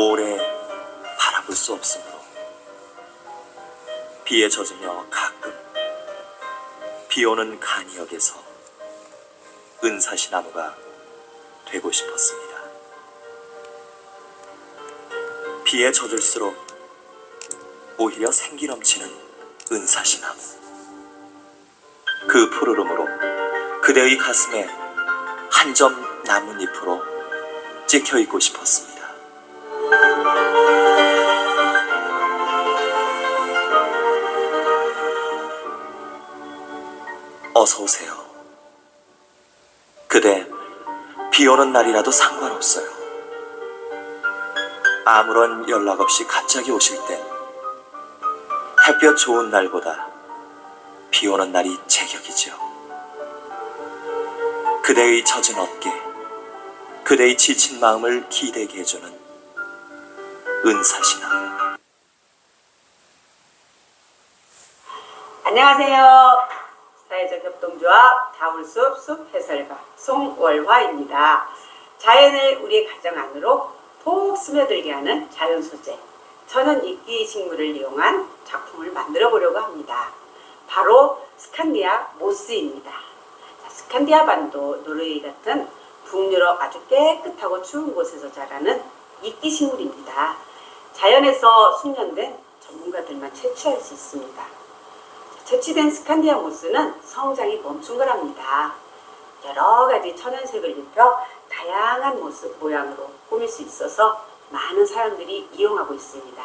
오래 바라볼 수 없으므로 비에 젖으며 가끔 비오는 간이역에서 은사시나무가 되고 싶었습니다. 비에 젖을수록 오히려 생기 넘치는 은사시나무, 그 푸르름으로 그대의 가슴에 한 점 나뭇잎으로 찍혀있고 싶었습니다. 어서 오세요. 그대 비 오는 날이라도 상관없어요. 아무런 연락 없이 갑자기 오실 땐 햇볕 좋은 날보다 비 오는 날이 제격이죠. 그대의 젖은 어깨, 그대의 지친 마음을 기대게 해주는 은사시나무. 안녕하세요. 사회적 협동조합 다울숲 숲해설가 송월화입니다. 자연을 우리의 가정 안으로 푹 스며들게 하는 자연 소재, 천연 이끼 식물을 이용한 작품을 만들어 보려고 합니다. 바로 스칸디아 모스입니다. 스칸디아 반도, 노르웨이 같은 북유럽 아주 깨끗하고 추운 곳에서 자라는 이끼 식물입니다. 자연에서 숙련된 전문가들만 채취할 수 있습니다. 채취된 스칸디아 모스는 성장이 멈춘 거랍니다. 여러 가지 천연색을 입혀 다양한 모습 모양으로 꾸밀 수 있어서 많은 사람들이 이용하고 있습니다.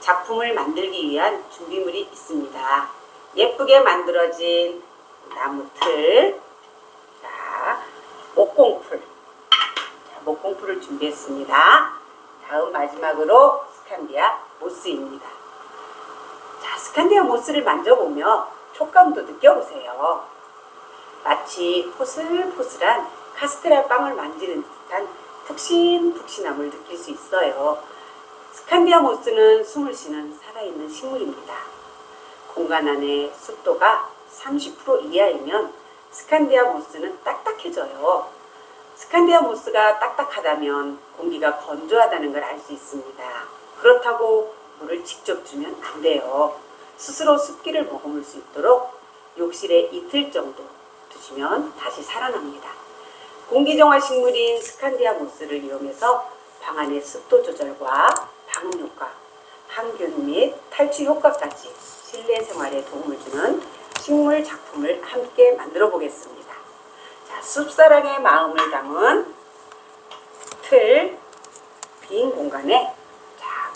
작품을 만들기 위한 준비물이 있습니다. 예쁘게 만들어진 나무 틀, 목공풀, 목공풀을 준비했습니다. 다음 마지막으로 스칸디아 모스입니다. 스칸디아 모스를 만져보며 촉감도 느껴보세요. 마치 포슬포슬한 카스테라 빵을 만지는 듯한 푹신푹신함을 느낄 수 있어요. 스칸디아 모스는 숨을 쉬는 살아있는 식물입니다. 공간 안의 습도가 30% 이하이면 스칸디아 모스는 딱딱해져요. 스칸디아 모스가 딱딱하다면 공기가 건조하다는 걸 알 수 있습니다. 그렇다고 물을 직접 주면 안 돼요. 스스로 습기를 머금을 수 있도록 욕실에 이틀 정도 두시면 다시 살아납니다. 공기정화 식물인 스칸디아 모스를 이용해서 방 안의 습도 조절과 방음 효과, 항균 및 탈취 효과까지 실내 생활에 도움을 주는 식물 작품을 함께 만들어 보겠습니다. 숲사랑의 마음을 담은 틀, 빈 공간에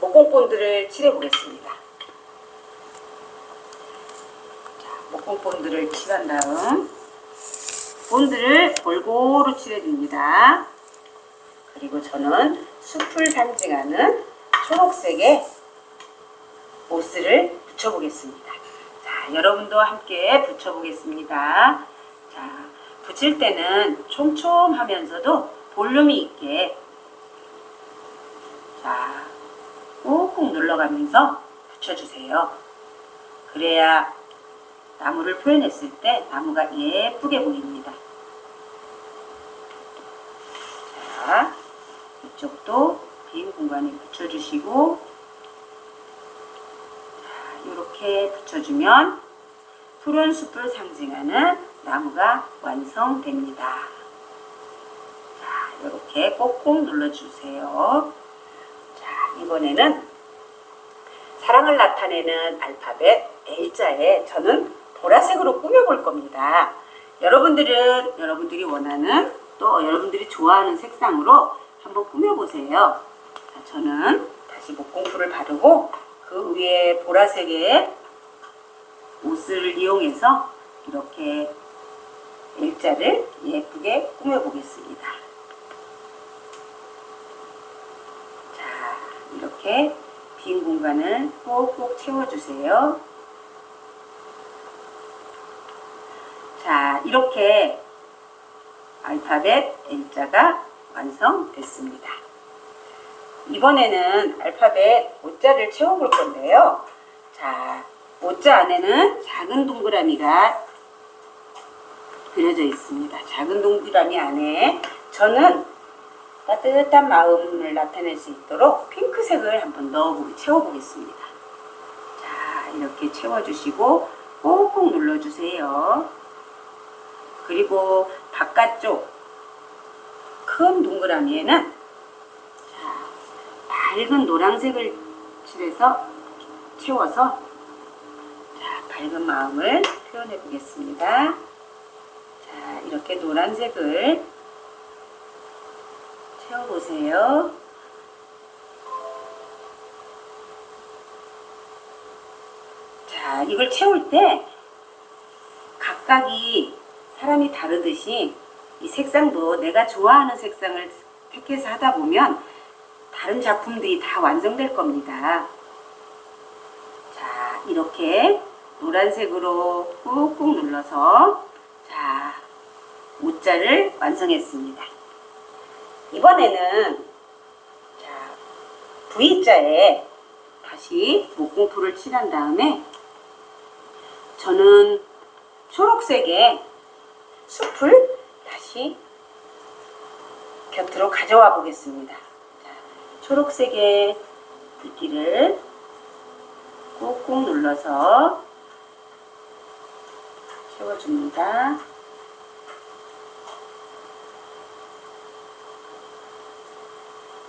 목공본드를 칠해 보겠습니다. 목공본드를 칠한 다음 본드를 골고루 칠해줍니다. 그리고 저는 숲을 상징하는 초록색의 모스를 붙여보겠습니다. 여러분도 함께 붙여보겠습니다. 붙일 때는 촘촘하면서도 볼륨이 있게 꾹꾹 눌러가면서 붙여주세요. 그래야 나무를 표현했을 때 나무가 예쁘게 보입니다. 이쪽도 빈 공간에 붙여주시고, 이렇게 붙여주면 푸른 숲을 상징하는 나무가 완성됩니다. 이렇게 꼭꼭 눌러주세요. 이번에는 사랑을 나타내는 알파벳 L자에 저는 보라색으로 꾸며볼 겁니다. 여러분들이 원하는, 또 여러분들이 좋아하는 색상으로 한번 꾸며보세요. 저는 다시 목공풀을 바르고 그 위에 보라색의 옷을 이용해서 이렇게 L자를 예쁘게 꾸며보겠습니다. 이렇게 빈 공간을 꼭꼭 채워주세요. 이렇게 알파벳 L자가 완성됐습니다. 이번에는 알파벳 O자를 채워볼 건데요. O자 안에는 작은 동그라미가 그려져 있습니다. 작은 동그라미 안에 저는 따뜻한 마음을 나타낼 수 있도록 핑크색을 한번 채워보겠습니다. 자, 이렇게 채워주시고 꾹꾹 눌러주세요. 그리고 바깥쪽 큰 동그라미에는 자, 밝은 노란색을 칠해서 채워서 자, 밝은 마음을 표현해 보겠습니다. 자, 이렇게 노란색을 채워보세요. 자, 이걸 채울 때 각각이 사람이 다르듯이 이 색상도 내가 좋아하는 색상을 택해서 하다 보면 다른 작품들이 다 완성될 겁니다. 자, 이렇게 노란색으로 꾹꾹 눌러서 자, 모자를 완성했습니다. 이번에는 자, V자에 다시 목공풀을 칠한 다음에 저는 초록색의 숲을 다시 곁으로 가져와 보겠습니다. 자, 초록색의 붓기를 꾹꾹 눌러서 채워줍니다.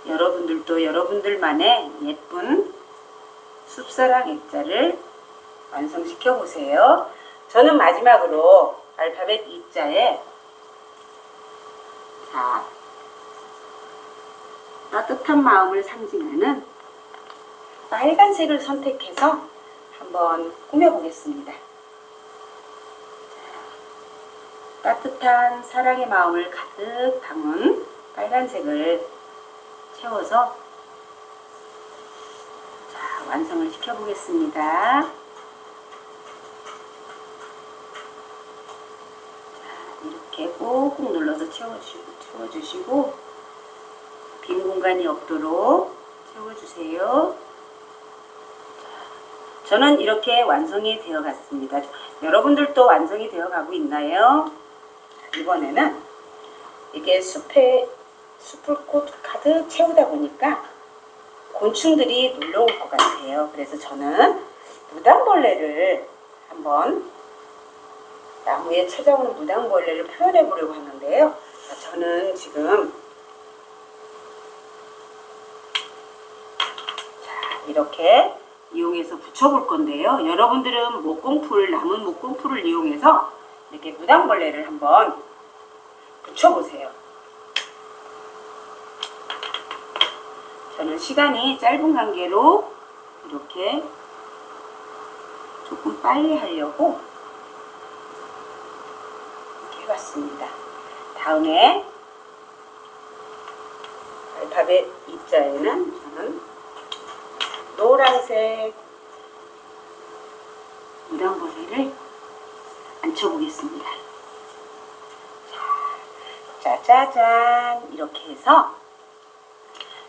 여러분들도 여러분들만의 예쁜 숲사랑 액자를 완성시켜 보세요. 저는 마지막으로 알파벳 E자에 자, 따뜻한 마음을 상징하는 빨간색을 선택해서 한번 꾸며보겠습니다. 따뜻한 사랑의 마음을 가득 담은 빨간색을 채워서 자, 완성을 시켜보겠습니다. 자, 이렇게 꾹꾹 눌러서 채워주시고 빈 공간이 없도록 채워주세요. 자, 저는 이렇게 완성이 되어 갔습니다. 여러분들도 완성이 되어 가고 있나요? 이번에는 이게 숲을 꽃 가득 채우다 보니까 곤충들이 놀러 올 것 같아요. 그래서 저는 무당벌레를 한번 나무에 찾아오는 무당벌레를 표현해 보려고 하는데요. 저는 지금 자, 이렇게 이용해서 붙여볼 건데요. 여러분들은 남은 목공풀을 이용해서 이렇게 무당벌레를 한번 붙여보세요. 저는 시간이 짧은 관계로 이렇게 조금 빨리 하려고 이렇게 해봤습니다. 다음에 알파벳 E자에는 저는 노란색 무당벌레를 앉혀보겠습니다. 짜자잔, 이렇게 해서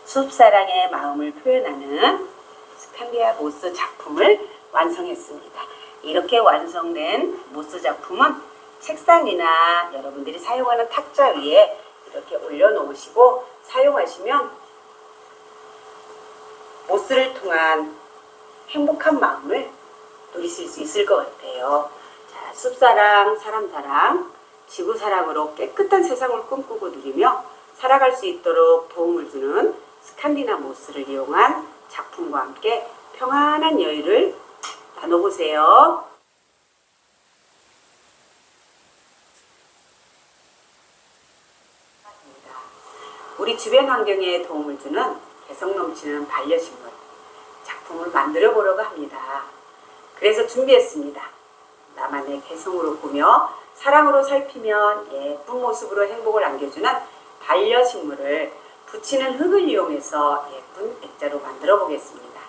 숲사랑의 마음을 표현하는 스칸디아 모스 작품을 완성했습니다. 이렇게 완성된 모스 작품은 책상이나 여러분들이 사용하는 탁자 위에 이렇게 올려놓으시고 사용하시면 모스를 통한 행복한 마음을 누리실 수 있을 것 같아요. 자, 숲사랑, 사람사랑, 지구사랑으로 깨끗한 세상을 꿈꾸고 누리며 살아갈 수 있도록 도움을 주는 스칸디나 모스를 이용한 작품과 함께 평안한 여유를 나눠보세요. 우리 주변 환경에 도움을 주는 개성 넘치는 반려식물 작품을 만들어 보려고 합니다. 그래서 준비했습니다. 나만의 개성으로 꾸며 사랑으로 살피면 예쁜 모습으로 행복을 안겨주는 반려식물을 붙이는 흙을 이용해서 예쁜 액자로 만들어 보겠습니다.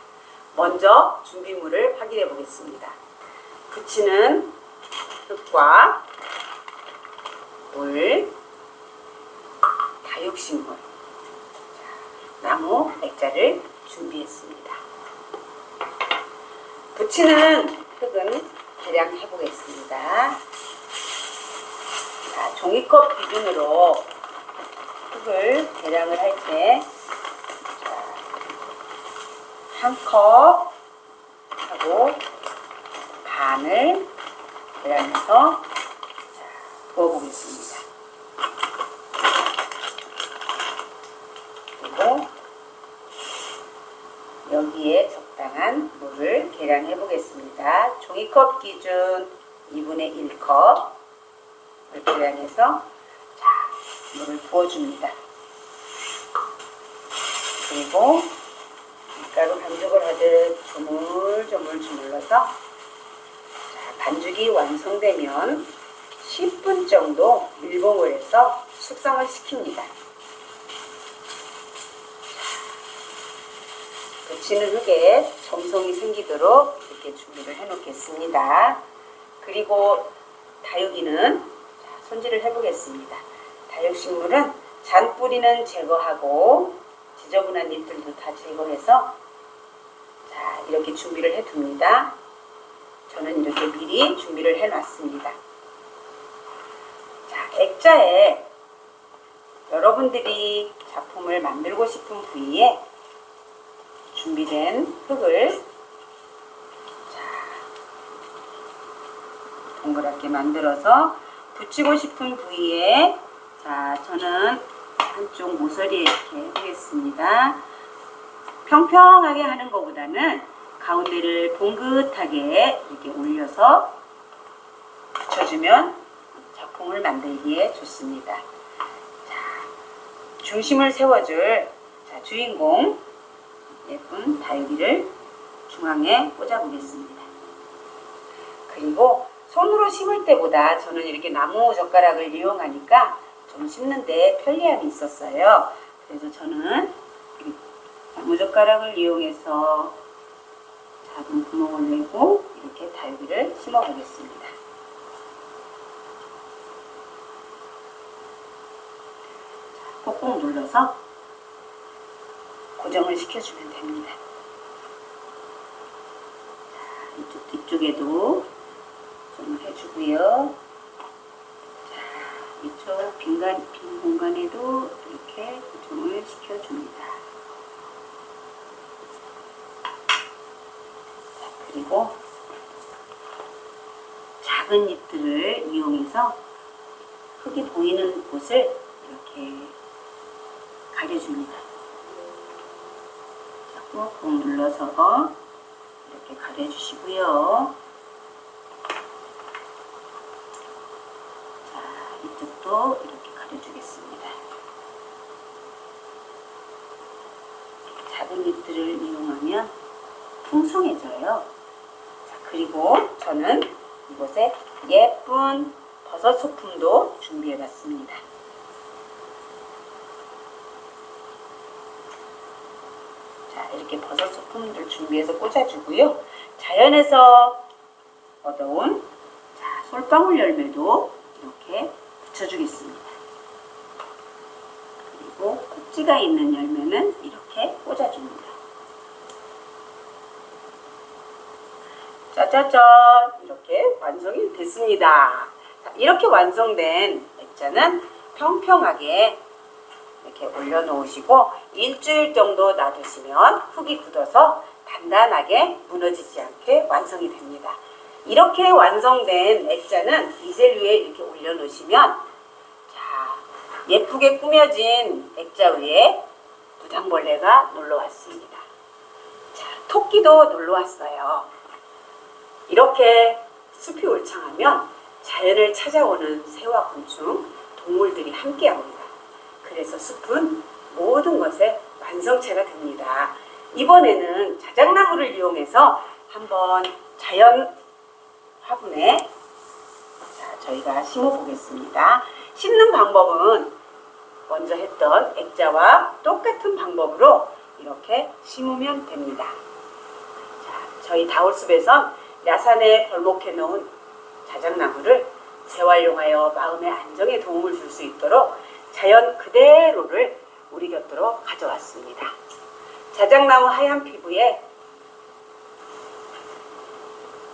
먼저 준비물을 확인해 보겠습니다. 붙이는 흙과 물, 다육식물, 나무 액자를 준비했습니다. 붙이는 흙은 대략 해보겠습니다. 자, 종이컵 기준으로 흙을 계량을 할 때 한 컵 하고 반을 계량해서 부어보겠습니다. 그리고 여기에 적당한 물을 계량해 보겠습니다. 종이컵 기준 2분의 1컵을 계량해서 물을 부어줍니다. 그리고 밀가루 반죽을 하듯 조물조물 주물러서 반죽이 완성되면 10분 정도 밀봉을 해서 숙성을 시킵니다. 붙이는 흙에 점성이 생기도록 이렇게 준비를 해 놓겠습니다. 그리고 다육이는 손질을 해 보겠습니다. 다육식물은 잔뿌리는 제거하고 지저분한 잎들도 다 제거해서 이렇게 준비를 해 둡니다. 저는 이렇게 미리 준비를 해 놨습니다. 액자에 여러분들이 작품을 만들고 싶은 부위에 준비된 흙을 동그랗게 만들어서 붙이고 싶은 부위에 저는 한쪽 모서리에 이렇게 해보겠습니다. 평평하게 하는 것보다는 가운데를 봉긋하게 이렇게 올려서 붙여주면 작품을 만들기에 좋습니다. 중심을 세워줄 주인공 예쁜 다육이를 중앙에 꽂아 보겠습니다. 그리고 손으로 심을 때보다 저는 이렇게 나무 젓가락을 이용하니까 좀 심는데 편리함이 있었어요. 그래서 저는 나무 젓가락을 이용해서 작은 구멍을 내고 이렇게 다육이를 심어 보겠습니다. 꾹꾹 눌러서 고정을 시켜주면 됩니다. 이쪽에도 좀 해주고요. 이쪽 빈 공간에도 이렇게 고정을 시켜줍니다. 그리고 작은 잎들을 이용해서 흙이 보이는 곳을 이렇게 가려줍니다. 꾹꾹 눌러서 이렇게 가려주시고요. 이쪽도 이렇게 가려주겠습니다. 작은 잎들을 이용하면 풍성해져요. 그리고 저는 이곳에 예쁜 버섯 소품도 준비해 봤습니다. 이렇게 버섯 소품들 준비해서 꽂아주고요. 자연에서 얻어온 솔방울 열매도 이렇게 붙여주겠습니다. 그리고 꼭지가 있는 열매는 이렇게 꽂아줍니다. 짜자잔! 이렇게 완성이 됐습니다. 이렇게 완성된 액자는 평평하게 이렇게 올려놓으시고 일주일 정도 놔두시면 흙이 굳어서 단단하게 무너지지 않게 완성이 됩니다. 이렇게 완성된 액자는 이젤 위에 이렇게 올려놓으시면 예쁘게 꾸며진 액자 위에 무당벌레가 놀러왔습니다. 토끼도 놀러왔어요. 이렇게 숲이 울창하면 자연을 찾아오는 새와 곤충, 동물들이 함께합니다. 그래서 숲은 모든 것의 완성체가 됩니다. 이번에는 자작나무를 이용해서 한번 자연 화분에 저희가 심어 보겠습니다. 심는 방법은 먼저 했던 액자와 똑같은 방법으로 이렇게 심으면 됩니다. 저희 다울숲에선 야산에 벌목해 놓은 자작나무를 재활용하여 마음의 안정에 도움을 줄 수 있도록 자연 그대로를 우리 곁으로 가져왔습니다. 자작나무 하얀 피부에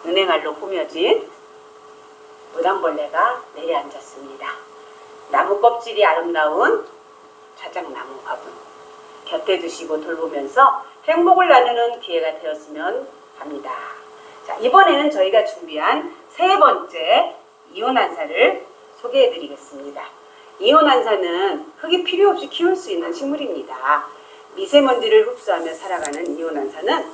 은행알로 꾸며진 무당벌레가 내려앉았습니다. 나무 껍질이 아름다운 사장나무 화분 곁에 두시고 돌보면서 행복을 나누는 기회가 되었으면 합니다. 자, 이번에는 저희가 준비한 세 번째 이온한사를 소개해 드리겠습니다. 이온한사는 흙이 필요 없이 키울 수 있는 식물입니다. 미세먼지를 흡수하며 살아가는 이온한사는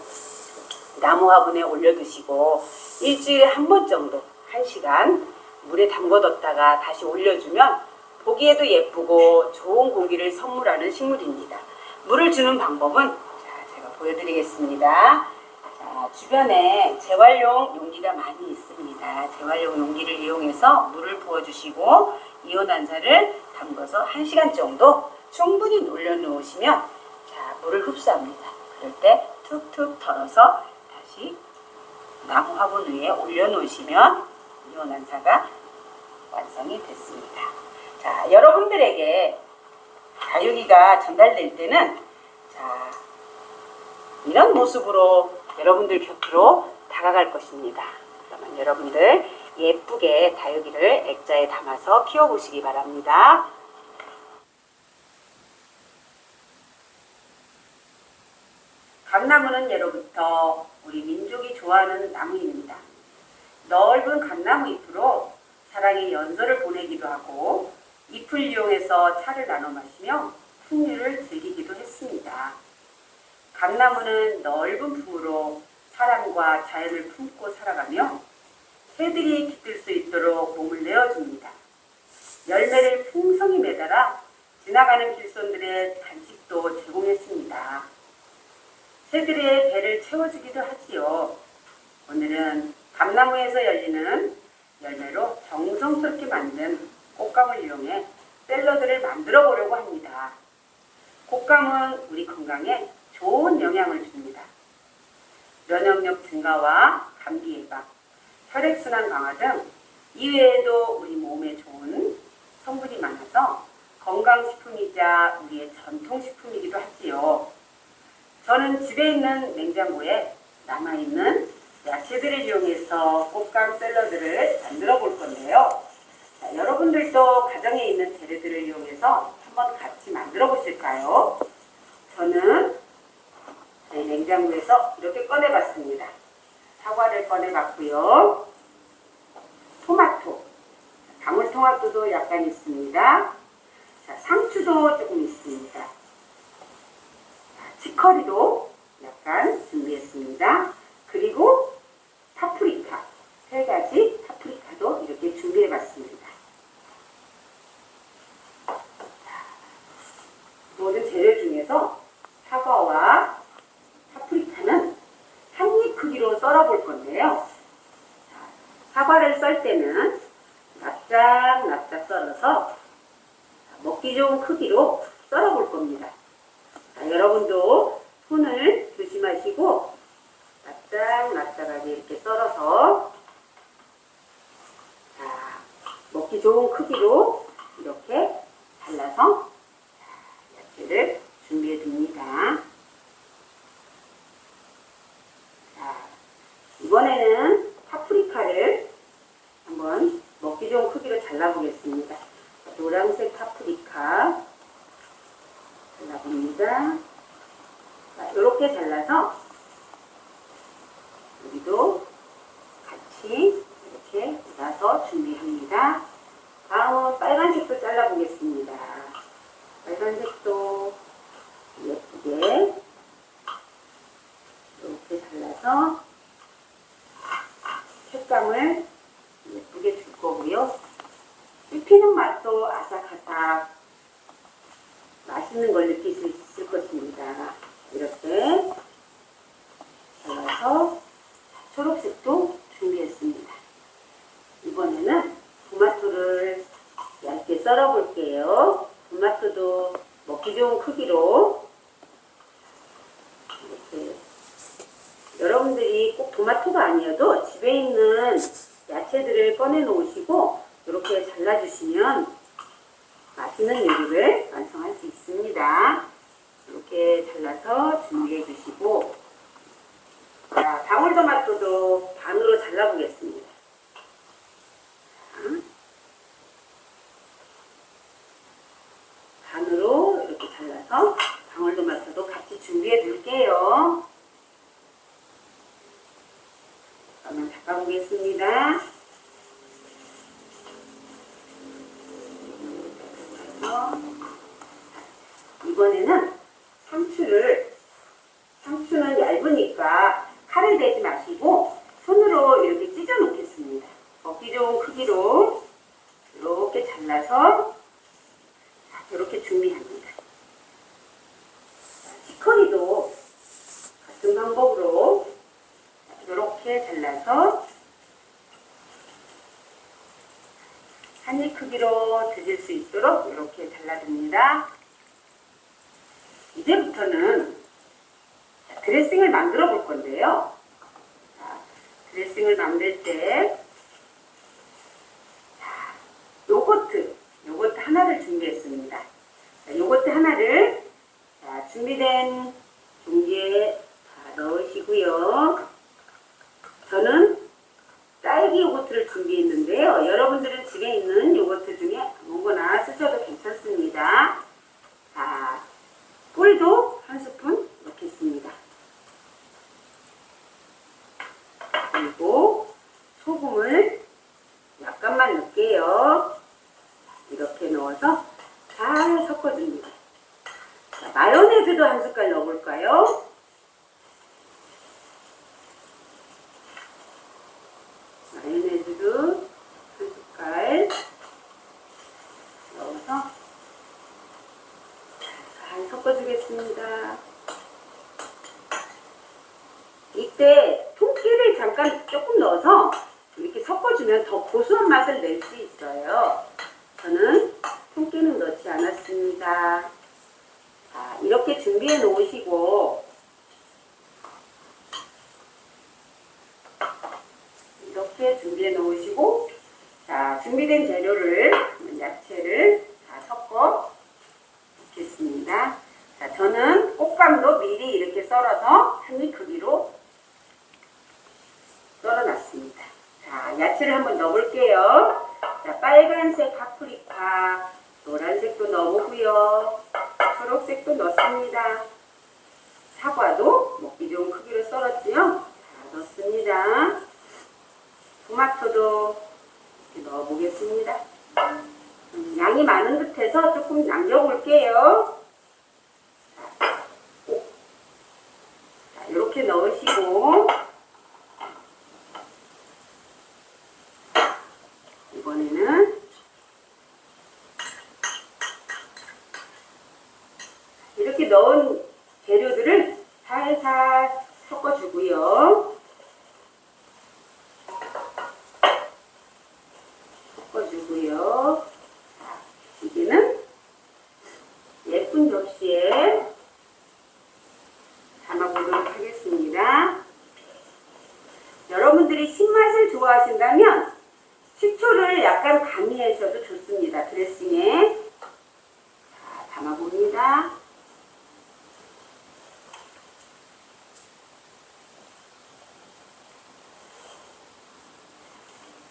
나무 화분에 올려두시고 일주일에 한 번 정도 1시간 물에 담궈뒀다가 다시 올려주면 보기에도 예쁘고 좋은 공기를 선물하는 식물입니다. 물을 주는 방법은 제가 보여드리겠습니다. 자, 주변에 재활용 용기가 많이 있습니다. 재활용 용기를 이용해서 물을 부어주시고 이온한사를 담궈서 1시간 정도 충분히 올려놓으시면 물을 흡수합니다. 그럴 때 툭툭 털어서 다시 나무 화분 위에 올려놓으시면 이온한사가 완성이 됐습니다. 자, 여러분들에게 다육이가 전달될 때는 자, 이런 모습으로 여러분들 곁으로 다가갈 것입니다. 그러면 여러분들 예쁘게 다육이를 액자에 담아서 키워보시기 바랍니다. 감나무는 예로부터 우리 민족이 좋아하는 나무입니다. 넓은 감나무 잎으로 사랑의 연서를 보내기도 하고 잎을 이용해서 차를 나눠 마시며 풍류를 즐기기도 했습니다. 감나무는 넓은 품으로 사람과 자연을 품고 살아가며 새들이 깃들 수 있도록 몸을 내어줍니다. 열매를 풍성히 매달아 지나가는 길손들의 간식도 제공했습니다. 새들의 배를 채워주기도 하지요. 오늘은 감나무에서 열리는 열매로 정성스럽게 만든 꽃감을 이용해 샐러드를 만들어 보려고 합니다. 꽃감은 우리 건강에 좋은 영향을 줍니다. 면역력 증가와 감기 예방, 혈액순환 강화 등 이외에도 우리 몸에 좋은 성분이 많아서 건강식품이자 우리의 전통식품이기도 하지요. 저는 집에 있는 냉장고에 남아있는 야채들을 이용해서 꽃감 샐러드를 만들어 볼 건데요. 자, 여러분들도 가정에 있는 재료들을 이용해서 한번 같이 만들어 보실까요? 저는 제 냉장고에서 이렇게 꺼내봤습니다. 사과를 꺼내봤고요. 토마토, 방울토마토도 약간 있습니다. 자, 상추도 조금 있습니다. 치커리도 약간 준비했습니다. 그리고 파프리카, 3가지 파프리카도 이렇게 준비해봤습니다. 모든 재료 중에서 사과와 파프리카는 한 입 크기로 썰어볼 건데요. 사과를 썰 때는 납작납작 썰어서 먹기 좋은 크기로 썰어볼 겁니다. 자, 여러분도 손을 조심하시고 납작납작하게 이렇게 썰어서 자, 먹기 좋은 크기로 이렇게 잘라서 야채를 준비해 둡니다. 자, 이번에는 파프리카를 한번 먹기 좋은 크기로 잘라보겠습니다. 노란색 파프리카 잘라봅니다. 자, 이렇게 잘라서 여기도 같이 이렇게 놔서 준비합니다. 다음은 빨간색도 잘라보겠습니다. 빨간색도 예쁘게 이렇게 잘라서 색감을 예쁘게 줄 거고요. 씹히는 맛도 아삭아삭 맛있는 걸 느낄 수 있을 것입니다. 이렇게 잘라서 초록색도 준비했습니다. 이번에는 토마토를 얇게 썰어 볼게요. 토마토도 먹기 좋은 크기로 이렇게 여러분들이 꼭 토마토가 아니어도 집에 있는 야채들을 꺼내 놓으시고 이렇게 잘라주시면 맛있는 요리를 완성할 수 있습니다. 이렇게 잘라서 준비해 주시고, 자, 방울토마토도 반으로 잘라보겠습니다. 반으로 이렇게 담아보겠습니다. 이번에는 상추는 얇으니까 칼을 대지 마시고 손으로 이렇게 찢어 놓겠습니다. 먹기 좋은 크기로 이렇게 잘라서 이렇게 준비합니다. 치커리도 같은 방법으로 이렇게 잘라서 한 입 크기로 드실 수 있도록 이렇게 잘라줍니다. 이제부터는 드레싱을 만들어 볼 건데요. 드레싱을 만들 때 요거트 하나를 준비했습니다. 요거트 하나를 준비된 종기에 넣으시고요. 저는 딸기 요거트를 준비했는데요. 여러분들은 집에 있는 요거트 중에 아무거나 쓰셔도 괜찮습니다. 꿀도 한 스푼 넣겠습니다. 그리고 소금을 약간만 넣을게요. 이렇게 넣어서 잘 섞어줍니다. 마요네즈도 한 숟갈 넣어볼까요? 마요네즈도 한 숟갈 넣어서 잘 섞어주겠습니다. 이때 통깨를 잠깐 조금 넣어서 이렇게 섞어주면 더 고소한 맛을 낼 수 있어요. 저는 통깨는 넣지 않았습니다. 이렇게 준비해 놓으시고 준비된 재료를 야채를 다 섞어 놓겠습니다. 저는 꽃감도 미리 이렇게 썰어서 한 입 크기로 썰어놨습니다. 야채를 한번 넣어볼게요. 빨간색 파프리카, 노란색도 넣어보고요. 초록색도 넣습니다. 사과도 먹기 좋은 크기로 썰었지요. 넣습니다. 토마토도 이렇게 넣어보겠습니다. 양이 많은 듯해서 조금 남겨볼게요. 이렇게 넣으시고 이번에는 이렇게 넣은 재료들을 살살 섞어주고요. 이제는 예쁜 접시에 담아보도록 하겠습니다. 여러분들이 신맛을 좋아하신다면 식초를 약간 가미하셔도 좋습니다. 드레싱에 담아봅니다.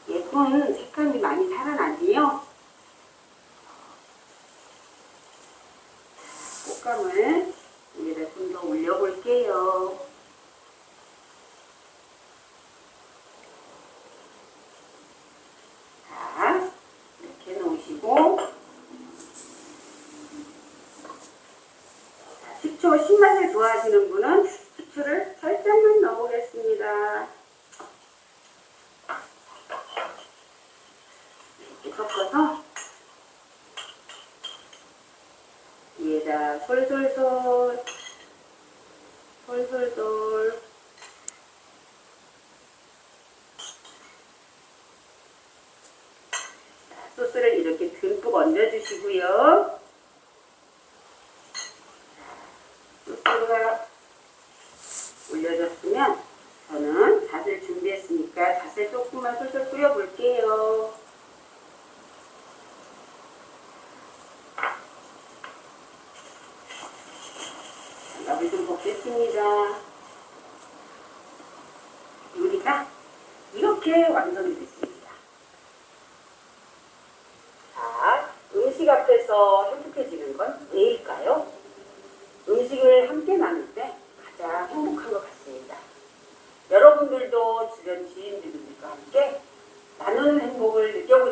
예쁜 색감이 많이 살아나지요. 꽃감을 위에다 좀 더 올려볼게요. 이렇게 놓으시고 식초 신맛을 좋아하시는 분은 식초를 살짝만 넣어보겠습니다. 이렇게 섞어서 위에다 솔솔솔 소스를 이렇게 듬뿍 얹어주시고요. 소스가 올려졌으면 저는 잣을 준비했으니까 잣을 조금만 솔솔 뿌려볼게요. 장갑을 좀 벗겠습니다. 요리가 이렇게 완성이 됐습니다. 음식 앞에서 행복해지는 건 왜일까요? 음식을 함께 나눌 때 가장 행복한 것 같습니다. 여러분들도 주변 지인들과 많은 행복을 느껴볼